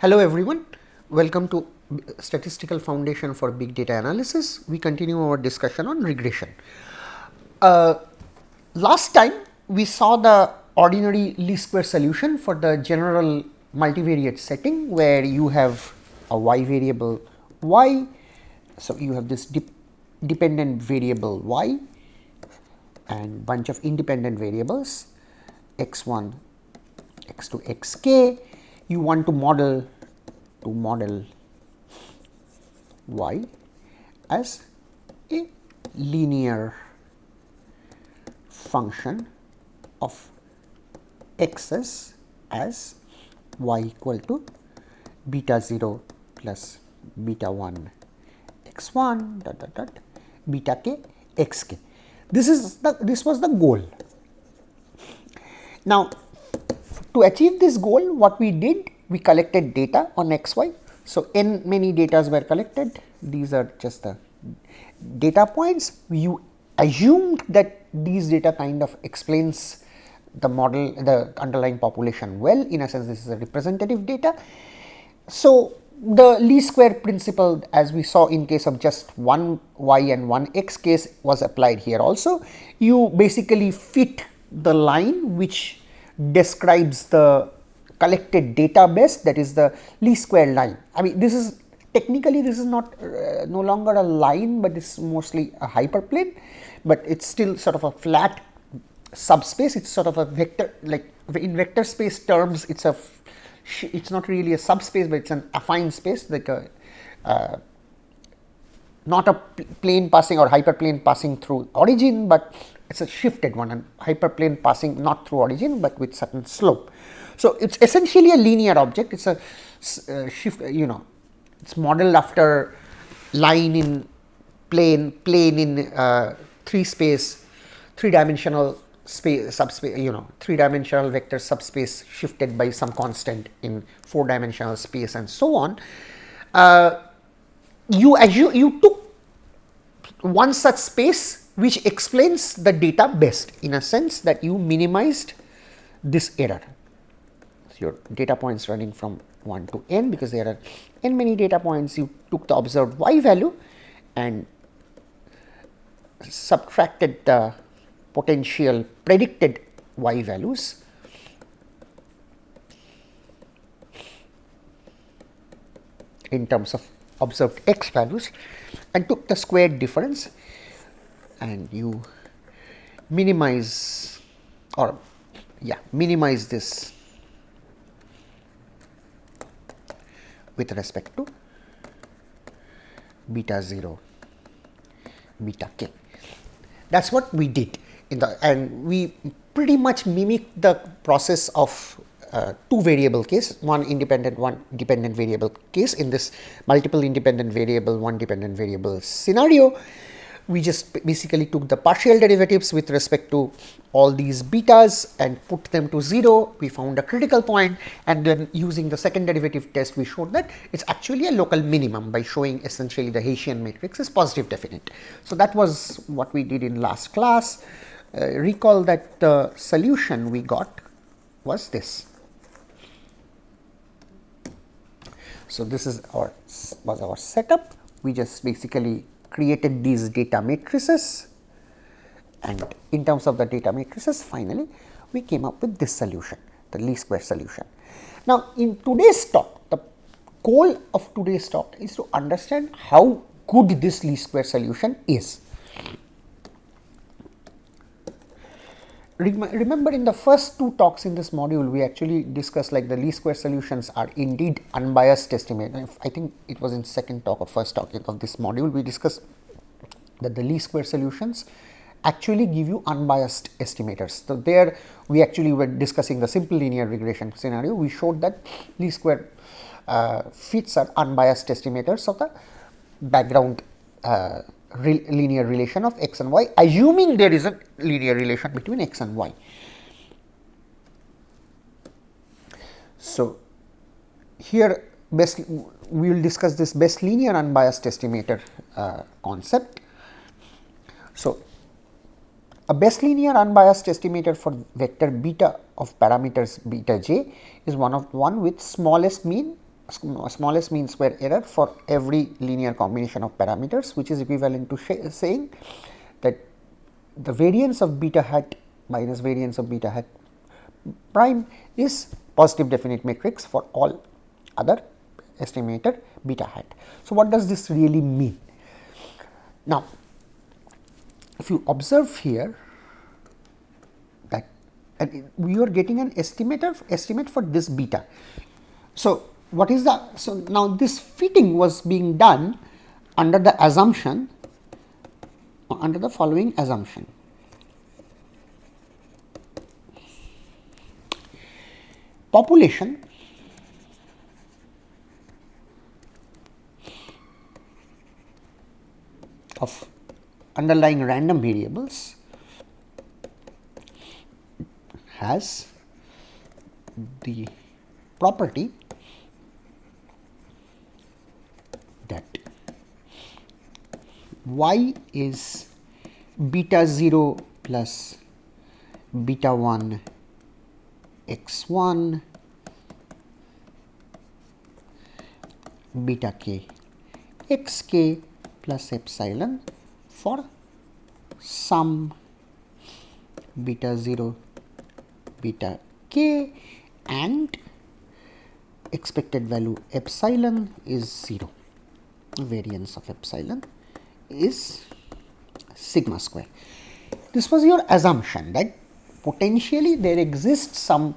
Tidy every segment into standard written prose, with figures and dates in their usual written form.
Hello everyone, welcome to Statistical Foundation for Big Data Analysis. We continue our discussion on regression. Last time we saw the ordinary least square solution for the general multivariate setting where you have a y variable y. So, you have this dependent variable y and bunch of independent variables x1, x2, xk. You want to model y as a linear function of x's as y equal to beta 0 plus beta 1 x1 dot dot dot beta k xk. This was the goal. Now, to achieve this goal, what we did, we collected data on xy. So, n many datas were collected. These are just the data points. You assumed that these data kind of explains the model, the underlying population well. In a sense, this is a representative data. So, the least square principle, as we saw in case of just one y and one x case, was applied here also. You basically fit the line which describes the collected data best, that is the least square line. I mean, this is technically this is not no longer a line, but it's mostly a hyperplane, but it's still sort of a flat subspace. It's sort of a vector, like in vector space terms, it's not really a subspace, but it's an affine space, like a not a plane passing or hyperplane passing through origin, but it's a shifted one, and hyperplane passing not through origin, but with certain slope. So, it's essentially a linear object. It's a shift, it's modeled after line in plane in three-dimensional space subspace, 3-dimensional vector subspace shifted by some constant in 4-dimensional space and so on. You took one such space which explains the data best, in a sense that you minimized this error. So, your data points running from 1 to n, because there are n many data points, you took the observed y value and subtracted the potential predicted y values in terms of observed x values and took the squared difference, and you minimize this with respect to beta 0, beta k. That is what we did and we pretty much mimicked the process of two variable case, one independent, one dependent variable case. In this multiple independent variable, one dependent variable scenario, we just basically took the partial derivatives with respect to all these betas and put them to 0. We found a critical point, and then using the second derivative test, we showed that it's actually a local minimum by showing essentially the Hessian matrix is positive definite. So, that was what we did in last class. Recall that the solution we got was this. So, this is was our setup. We just basically created these data matrices, and in terms of the data matrices, finally we came up with this solution, the least square solution. Now, in today's talk, the goal of today's talk is to understand how good this least square solution is. Remember, in the first two talks in this module, we actually discussed like the least square solutions are indeed unbiased estimate. I think it was in second talk or first talk of this module, we discussed that the least square solutions actually give you unbiased estimators. So, there we actually were discussing the simple linear regression scenario. We showed that least square fits are unbiased estimators of the background linear relation of x and y, assuming there is a linear relation between x and y. So, here we will discuss this best linear unbiased estimator concept. So, a best linear unbiased estimator for vector beta of parameters beta j is one with smallest mean smallest mean square error for every linear combination of parameters, which is equivalent to saying that the variance of beta hat minus variance of beta hat prime is positive definite matrix for all other estimated beta hat. So, what does this really mean? Now, if you observe here that we are getting an estimate for this beta. So, what is the, so now this fitting was being done under the assumption, under the following assumption. Population of underlying random variables has the property that y is beta 0 plus beta 1 x1 beta k xk plus epsilon for some beta 0 beta k and expected value epsilon is 0. Variance of epsilon is sigma square. This was your assumption that potentially there exists some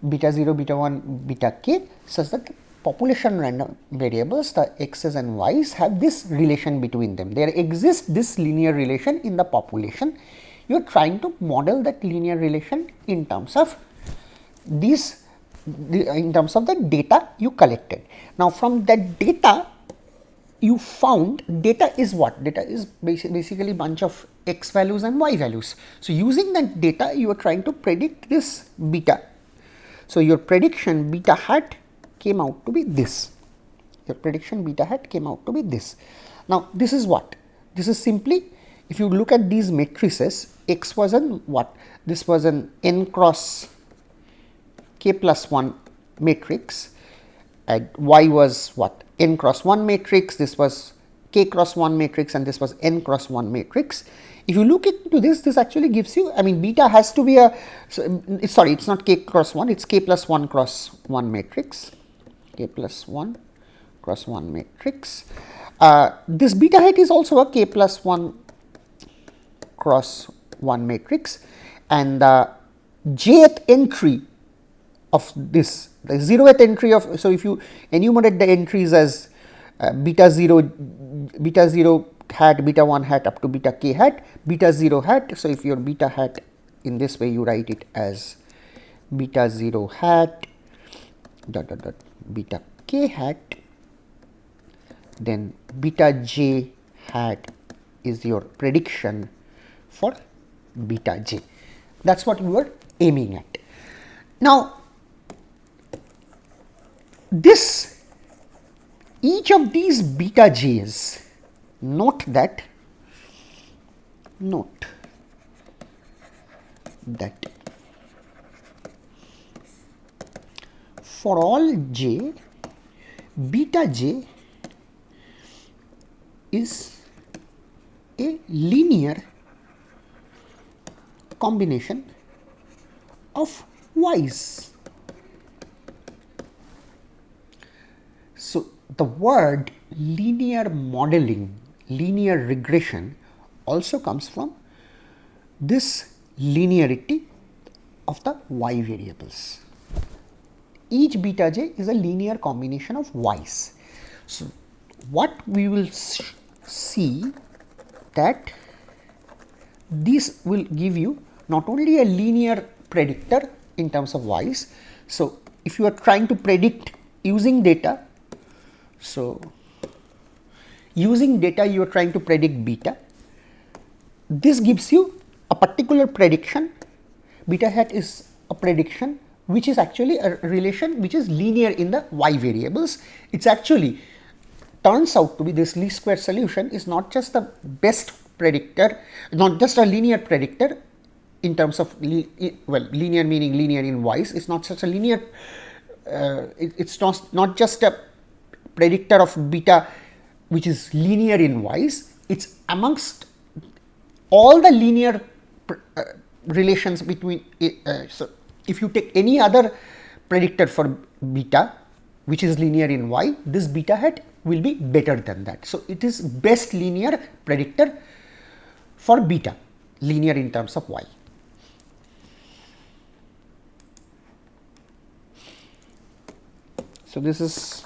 beta 0, beta 1, beta k such that population random variables, the x's and y's, have this relation between them. There exists this linear relation in the population. You are trying to model that linear relation in terms of these, in terms of the data you collected. Now, from that data you found, data is what? Data is basically bunch of x values and y values. So, using that data you are trying to predict this beta. So, your prediction beta hat came out to be this. Your prediction beta hat came out to be this. Now, this is what? This is simply, if you look at these matrices, x was an what? This was an n cross k plus 1 matrix, and y was what? N cross 1 matrix, this was k cross 1 matrix, and this was n cross 1 matrix. If you look into this, this actually gives you, I mean, beta has to be a, sorry, it's not k cross 1, it's k plus 1 cross 1 matrix, k plus 1 cross 1 matrix. This beta hat is also a k plus 1 cross 1 matrix, and the jth entry of this, the 0th entry of, so if you enumerate the entries as beta 0 hat, beta 1 hat up to beta k hat, beta 0 hat. So, if your beta hat in this way you write it as beta 0 hat dot dot dot beta k hat, then beta j hat is your prediction for beta j. That is what you are aiming at. Now, this, each of these beta j's, note that for all j, beta j is a linear combination of y's. So, the word linear modeling, linear regression also comes from this linearity of the y variables. Each beta j is a linear combination of y's. So, what we will see that this will give you not only a linear predictor in terms of y's. So, if you are trying to predict using data, so using data you are trying to predict beta, this gives you a particular prediction. Beta hat is a prediction which is actually a relation which is linear in the y variables. It's actually turns out to be this least square solution is not just the best predictor, not just a linear predictor in terms of, well, linear meaning linear in y's, it's not such a linear, it's not just a predictor of beta which is linear in wise, it's amongst all the linear relations between so if you take any other predictor for beta which is linear in y, this beta hat will be better than that. So, it is best linear predictor for beta, linear in terms of y. So, this is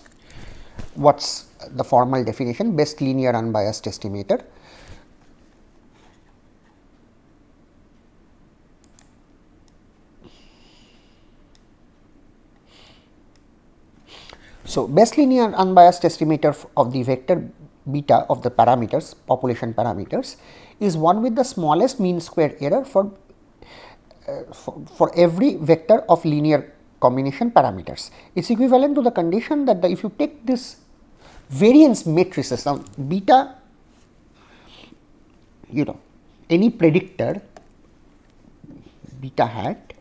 what's the formal definition, best linear unbiased estimator. So, best linear unbiased estimator of the vector beta of the parameters, population parameters, is one with the smallest mean square error for every vector of linear combination parameters. It is equivalent to the condition that if you take this variance matrices, now beta, any predictor beta hat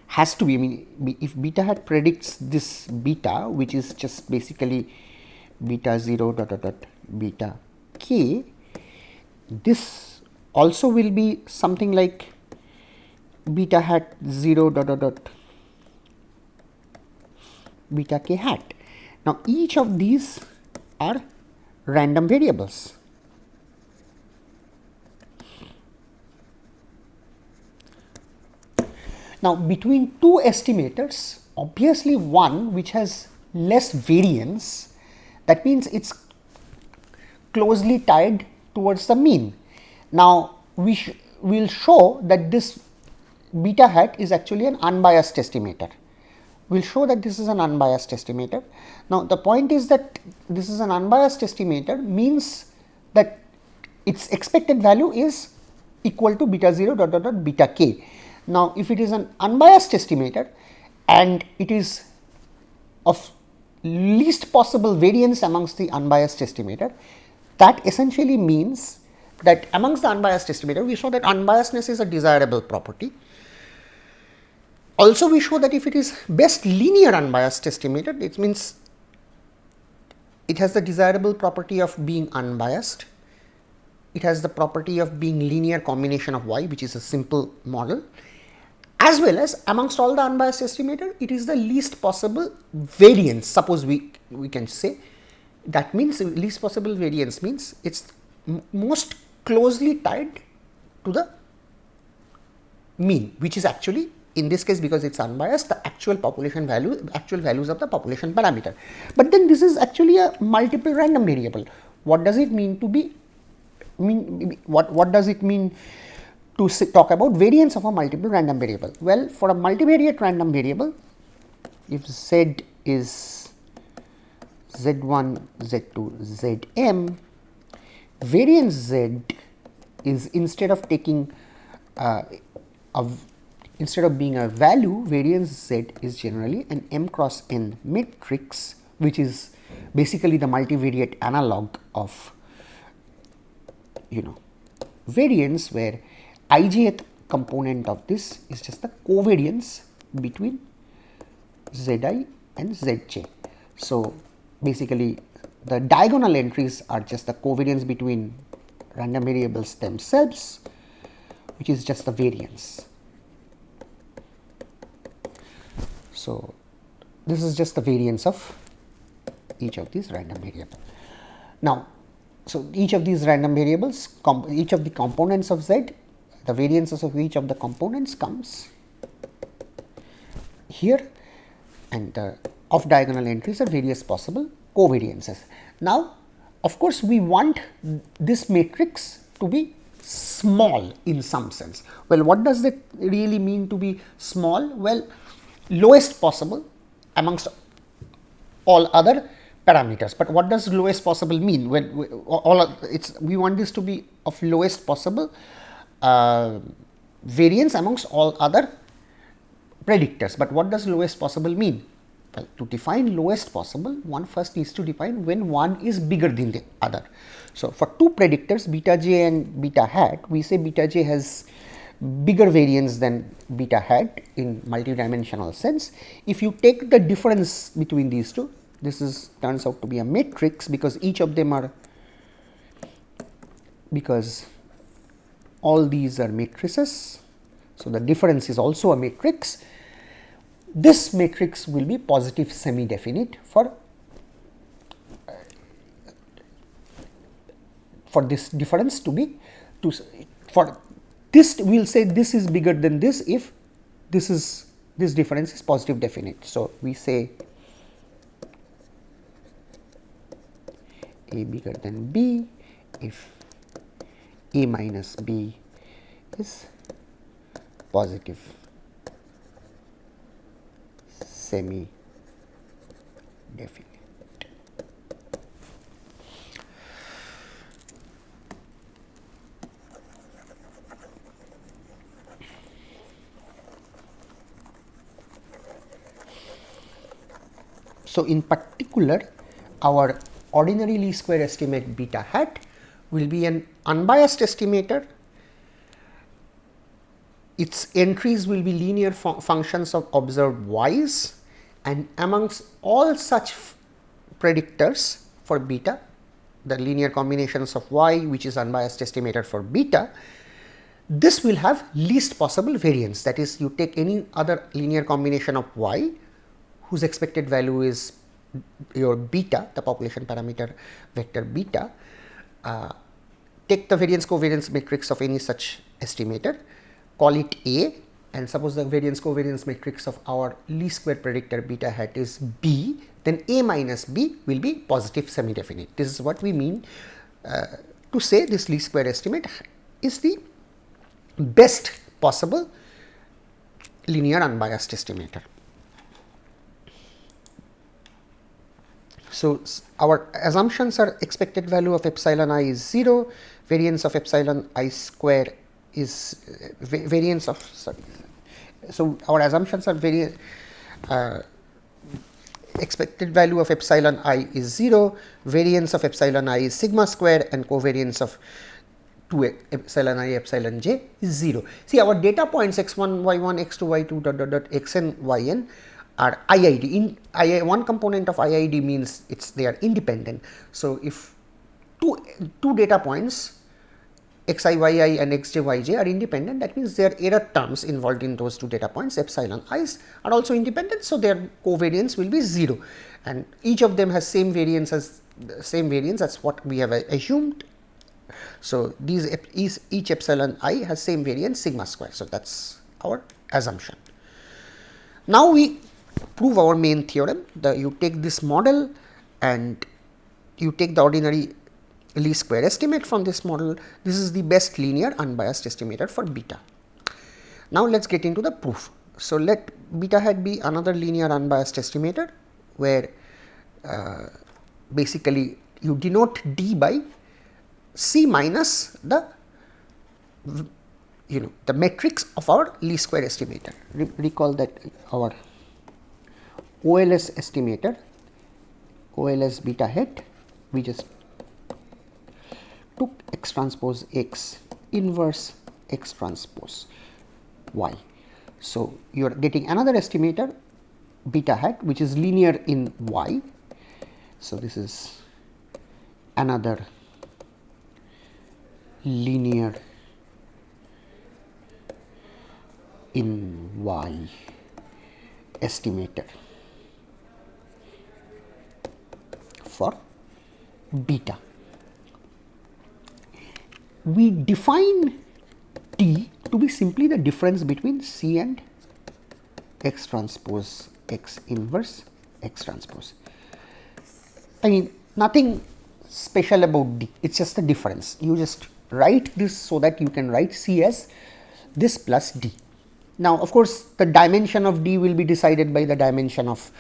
has to be, I mean, if beta hat predicts this beta, which is just basically beta 0 dot dot dot beta k, this also will be something like beta hat 0 dot dot dot beta k hat. Now, each of these are random variables. Now, between two estimators, obviously one which has less variance, that means it is closely tied towards the mean. Now, we will show that this beta hat is actually an unbiased estimator. We will show that this is an unbiased estimator. Now, the point is that this is an unbiased estimator means that its expected value is equal to beta 0 dot dot dot beta k. Now, if it is an unbiased estimator and it is of least possible variance amongst the unbiased estimator, that essentially means that amongst the unbiased estimator, we show that unbiasedness is a desirable property. Also, we show that if it is best linear unbiased estimator, it means it has the desirable property of being unbiased. It has the property of being linear combination of y, which is a simple model. As well as amongst all the unbiased estimator, it is the least possible variance. Suppose we can say that means least possible variance means it is most closely tied to the mean, which is actually in this case, because it is unbiased, the actual population value, actual values of the population parameter. But then this is actually a multiple random variable. What does it mean to be? What does it mean to talk about variance of a multiple random variable? Well, for a multivariate random variable, if z is z1, z2, zm, variance z is instead of taking instead of being a value, variance z is generally an m cross n matrix, which is basically the multivariate analog of variance, where ijth component of this is just the covariance between zi and zj. So, basically the diagonal entries are just the covariance between random variables themselves, which is just the variance. So, this is just the variance of each of these random variables. Now, so each of these random variables, each of the components of z, the variances of each of the components comes here, and the off diagonal entries are various possible covariances. Now, of course, we want this matrix to be small in some sense. Well, what does that really mean to be small? Well, lowest possible amongst all other parameters. But what does lowest possible mean? When we want this to be of lowest possible variance amongst all other predictors. But what does lowest possible mean? Well, to define lowest possible, one first needs to define when one is bigger than the other. So, for two predictors beta j and beta hat, we say beta j has bigger variance than beta hat in multidimensional sense. If you take the difference between these two, this is turns out to be a matrix because each of them are, because all these are matrices. So, the difference is also a matrix. This matrix will be positive semi definite for this difference to be for this we will say this is bigger than this if this difference is positive definite. So, we say A bigger than B if A minus B is positive semi definite. So, in particular our ordinary least square estimate beta hat will be an unbiased estimator. Its entries will be linear functions of observed y's, and amongst all such predictors for beta, the linear combinations of y which is unbiased estimator for beta, this will have least possible variance. That is, you take any other linear combination of y whose expected value is your beta, the population parameter vector beta, take the variance covariance matrix of any such estimator, call it A, and suppose the variance covariance matrix of our least square predictor beta hat is B, then A minus B will be positive semi definite. This is what we mean to say this least square estimate is the best possible linear unbiased estimator. So, our assumptions are expected value of epsilon I is 0, variance of epsilon I square is variance of So, our assumptions are expected value of epsilon I is 0, variance of epsilon I is sigma square, and covariance of 2 epsilon I epsilon j is 0. See, our data points x1, y1, x2, y2 dot dot dot xn, yn are IID. In one component of IID means they are independent. So, if two data points xi, yi and xj, yj are independent, that means their error terms involved in those two data points epsilon i's are also independent. So, their covariance will be 0, and each of them has same variance as that's what we have assumed. So, each epsilon I has same variance sigma square. So, that is our assumption. Now, we prove our main theorem. You take this model and you take the ordinary least square estimate from this model. This is the best linear unbiased estimator for beta. Now, let us get into the proof. So, let beta hat be another linear unbiased estimator where basically you denote D by C minus the matrix of our least square estimator. Recall that our OLS estimator, OLS beta hat, we just took x transpose x inverse x transpose y. So, you are getting another estimator beta hat which is linear in y. So, this is another linear in y estimator for beta. We define T to be simply the difference between C and x transpose x inverse x transpose. I mean, nothing special about D, it is just the difference. You just write this so that you can write C as this plus D. Now, of course, the dimension of D will be decided by the dimension of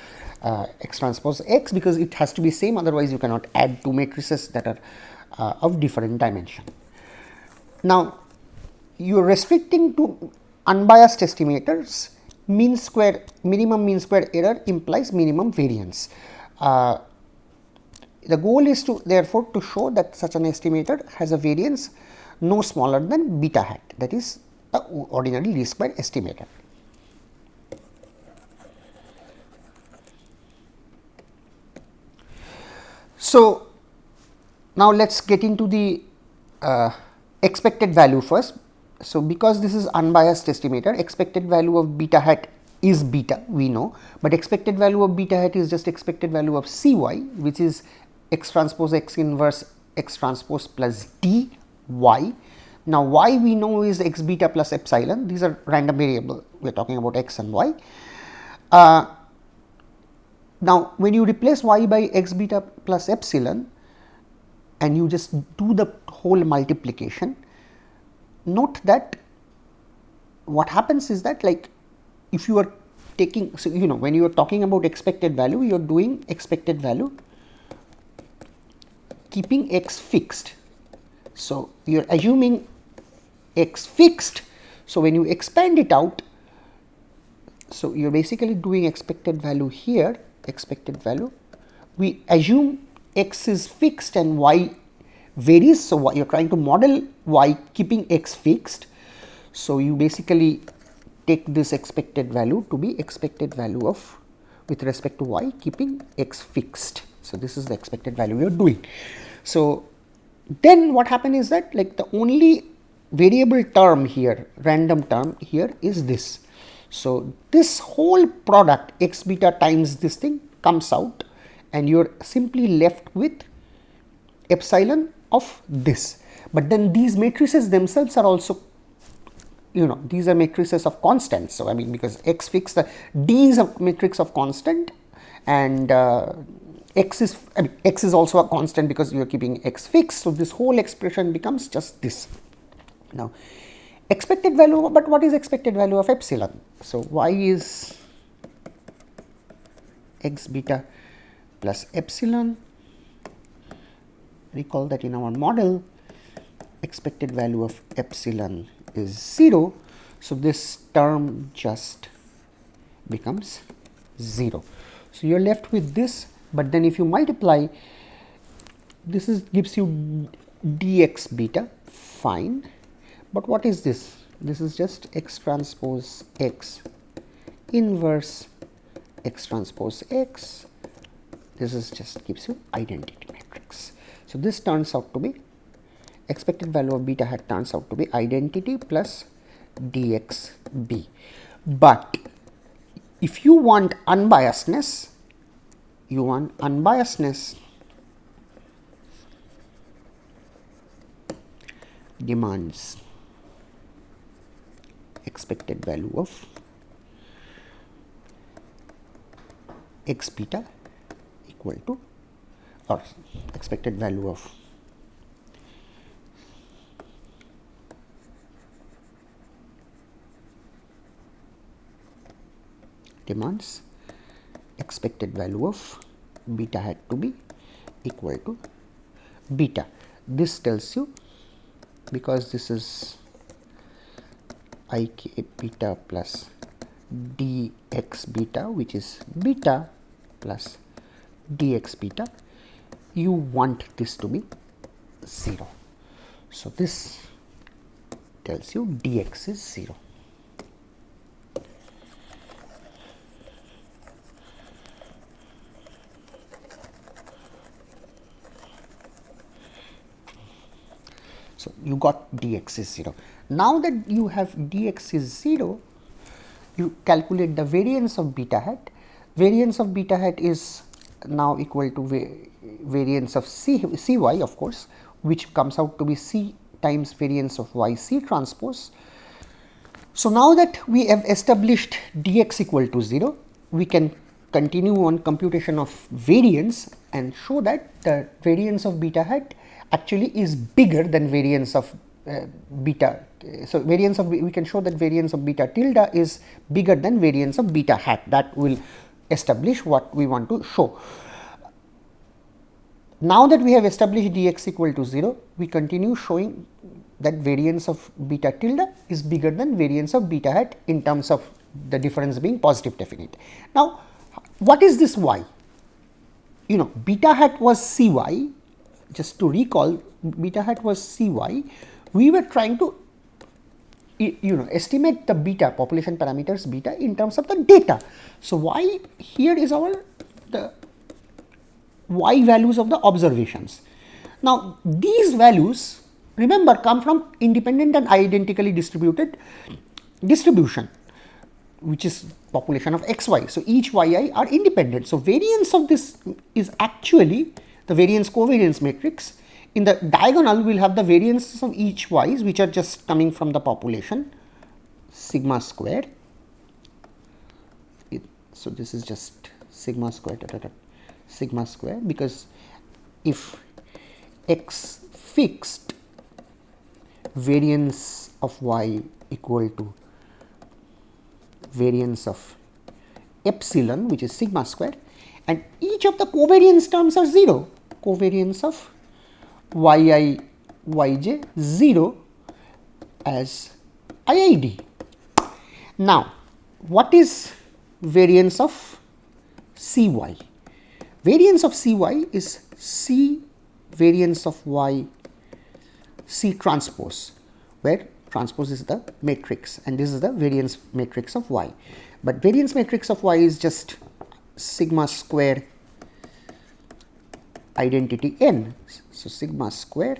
x transpose x, because it has to be same, otherwise you cannot add two matrices that are of different dimension. Now, you are restricting to unbiased estimators. Minimum mean square error implies minimum variance. The goal is to therefore to show that such an estimator has a variance no smaller than beta hat, that is the ordinary least square estimator. So, now let us get into the expected value first. So, because this is unbiased estimator, expected value of beta hat is beta, we know, but expected value of beta hat is just expected value of Cy, which is x transpose x inverse x transpose plus dy. Now, y we know is x beta plus epsilon, these are random variable, we are talking about x and y. Now, when you replace y by x beta plus epsilon and you just do the whole multiplication, note that what happens is that, like, if you are taking, so you know, when you are talking about expected value, you are doing expected value keeping x fixed. So, you are assuming x fixed. So, when you expand it out, so you are basically doing expected value here, expected value, we assume x is fixed and y varies. So, you are trying to model y keeping x fixed. So, you basically take this expected value to be expected value of with respect to y keeping x fixed. So, this is the expected value we are doing. So, then what happens is that, like, the only variable term here, random term here is this. So, this whole product x beta times this thing comes out and you are simply left with epsilon of this. But then these matrices themselves are also, you know, these are matrices of constants. So, I mean, because x fixed, D is a matrix of constant and x is also a constant because you are keeping x fixed. So, this whole expression becomes just this. Now, expected value, but what is expected value of epsilon? So, y is x beta plus epsilon. Recall that in our model, expected value of epsilon is 0. So, this term just becomes 0. So, you are left with this, but then if you multiply, this is gives you dx beta, fine, but what is this? This is just x transpose x inverse x transpose x, this is just gives you identity matrix. So, this turns out to be expected value of beta hat turns out to be identity plus dxb. But if you want unbiasedness, demands expected value of x beta equal to, or expected value of demands expected value of beta hat to be equal to beta. This tells you, because this is ik beta plus dx beta, which is beta plus dx beta, you want this to be 0. So, this tells you dx is 0. So, you got dx is 0. Now that you have dx is 0, you calculate the variance of beta hat. Variance of beta hat is now equal to variance of cy, of course, which comes out to be c times variance of yc transpose. So, now that we have established dx equal to 0, we can continue on computation of variance and show that the variance of beta hat actually is bigger than variance of beta. So, variance of, we can show that variance of beta tilde is bigger than variance of beta hat. That will establish what we want to show. Now that we have established dx equal to 0, we continue showing that variance of beta tilde is bigger than variance of beta hat in terms of the difference being positive definite. Now, what is this y? You know, beta hat was cy. Just to recall, beta hat was cy. We were trying to, you know, estimate the beta, population parameters beta in terms of the data. So, y here is our y values of the observations. Now, these values, remember, come from independent and identically distributed distribution, which is population of xy. So, each yi are independent. So, variance of this is actually the variance covariance matrix. In the diagonal, we will have the variances of each y's, which are just coming from the population, sigma square. So, this is just sigma square, sigma square, because if x fixed, variance of y equal to variance of epsilon, which is sigma square, and each of the covariance terms are 0, covariance of yi, yj 0 as iid. Now, what is variance of cy? Variance of cy is c variance of y c transpose, where transpose is the matrix and this is the variance matrix of y. But variance matrix of y is just sigma square identity n. So, sigma square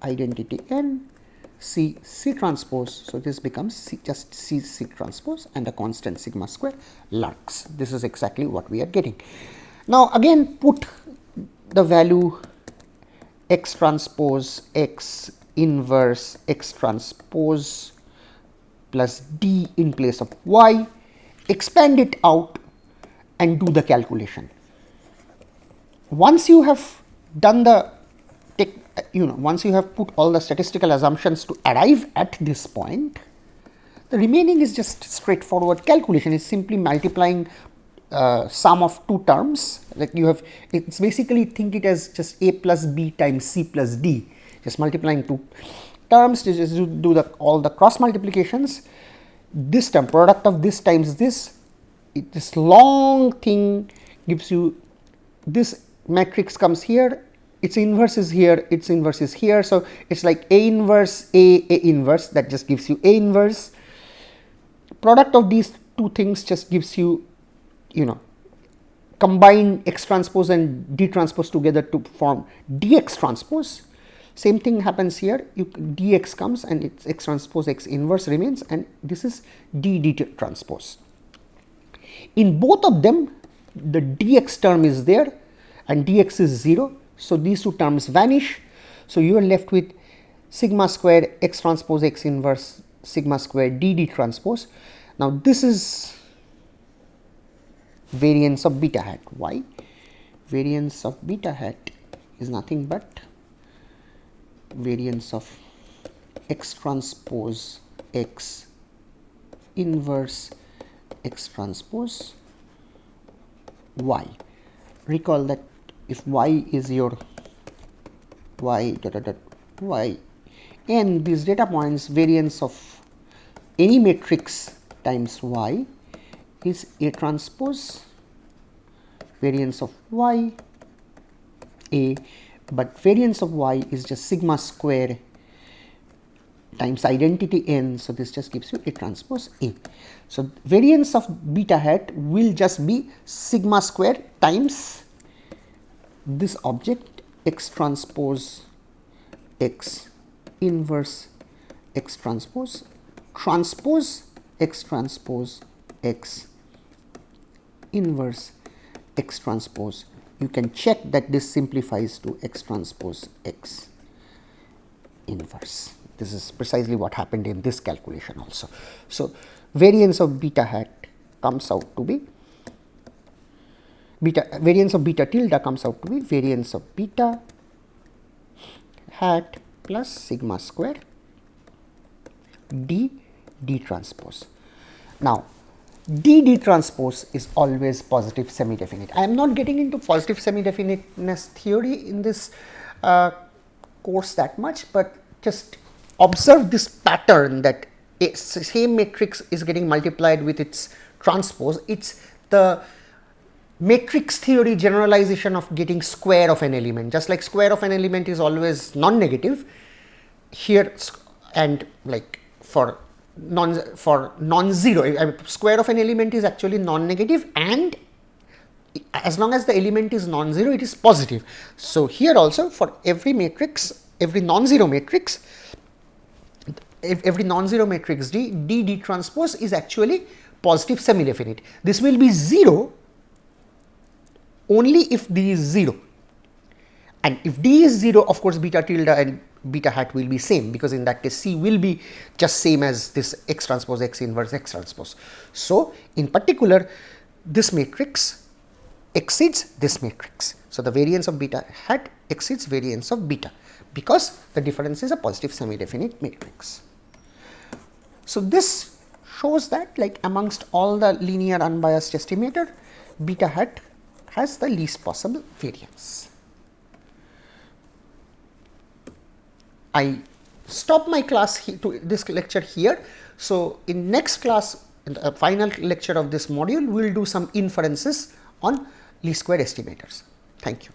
identity n c transpose. So, this becomes just c transpose and a constant sigma square lurks. This is exactly what we are getting. Now, again put the value x transpose x inverse x transpose plus d in place of y, expand it out and do the calculation. Once you have done the once you have put all the statistical assumptions to arrive at this point, the remaining is just straightforward calculation. It's simply multiplying sum of two terms. Like you have, it's basically think it as just a plus b times c plus d, just multiplying two terms to just do all the cross multiplications. This term, product of this times this, this long thing gives you, this matrix comes here, its inverse is here, its inverse is here. So, it is like A inverse A inverse, that just gives you A inverse. Product of these two things just gives you, combine x transpose and d transpose together to form dx transpose. Same thing happens here, dx comes and its x transpose x inverse remains, and this is d transpose. In both of them, the dx term is there and dx is 0. So, these two terms vanish. So, you are left with sigma square x transpose x inverse sigma square d transpose. Now, this is variance of beta hat. Why? Variance of beta hat is nothing but variance of x transpose x inverse x transpose y. Recall that if y is your y n, these data points, variance of any matrix times y is A transpose variance of y A, but variance of y is just sigma square times identity n. So, this just gives you A transpose A. So, variance of beta hat will just be sigma square times this object x transpose x inverse x transpose x transpose x inverse x transpose. You can check that this simplifies to x transpose x inverse. This is precisely what happened in this calculation also. So, variance of beta hat comes out to be variance of beta tilde comes out to be variance of beta hat plus sigma square d transpose. Now, d transpose is always positive semi-definite. I am not getting into positive semi-definiteness theory in this course that much, but just observe this pattern that a same matrix is getting multiplied with its transpose. It's the matrix theory generalization of getting square of an element. Just like square of an element is always non-negative, here and like for non-zero, square of an element is actually non-negative and as long as the element is non-zero, it is positive. So here also for every matrix, every non-zero matrix, every non-zero matrix D transpose is actually positive semi-definite. This will be 0 only if D is 0, and if D is 0, of course beta tilde and beta hat will be same, because in that case C will be just same as this X transpose X inverse X transpose. So in particular this matrix exceeds this matrix. So the variance of beta hat exceeds variance of beta, because the difference is a positive semi-definite matrix. So this shows that, like, amongst all the linear unbiased estimator, beta hat has the least possible variance. I stop my class to this lecture here. So in next class, in the final lecture of this module, we will do some inferences on least square estimators. Thank you.